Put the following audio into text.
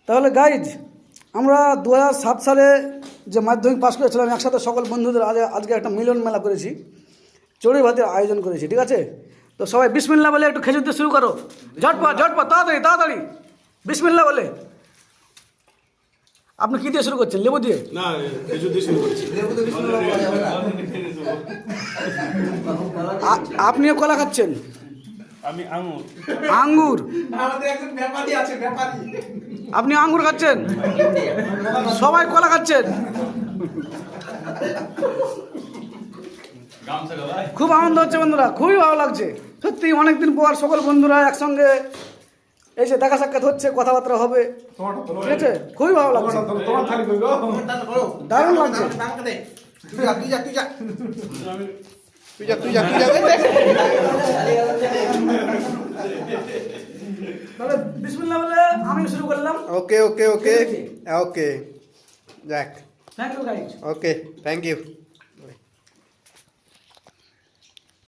তাহলে গাইজ আমরা 2007 সালে যে মাধ্যমিক পাশ করেছিলাম একসাথে সকল বন্ধুদের আজকে একটা মিলন মেলা করেছি, চড়ুই ভাতের আয়োজন করেছি, ঠিক আছে? তো সবাই বিসমিল্লাহ বলে একটু খেজুর দিয়ে শুরু করো, ঝটপট ঝটপট তাড়াতাড়ি তাড়াতাড়ি বিসমিল্লাহ বলে। আপনি কি দিয়ে শুরু করছেন? লেবু দিয়ে? না, খেজুর দিয়ে শুরু করছি। আপনিও কলা খাচ্ছেন? আমি আঙুর। আঙ্গুর? আমাদের একজন ব্যাপারী আছে, ব্যাপারী। আপনি আঙ্গুর খাচ্ছেন, সবাই কলা খাচ্ছেন। খুব আনন্দ হচ্ছে বন্ধুরা, খুবই ভালো লাগছে সত্যি। অনেকদিন পর সকল বন্ধুরা একসঙ্গে এই যে দেখা সাক্ষাৎ হচ্ছে, কথাবার্তা হবে, ঠিক আছে? খুবই ভালো লাগছে, দারুণ লাগছে। তাহলে বিসমিল্লাহ বলে আমি শুরু করলাম। ওকে ওকে ওকে ওকে, যাক, thank you guys. Okay, thank you.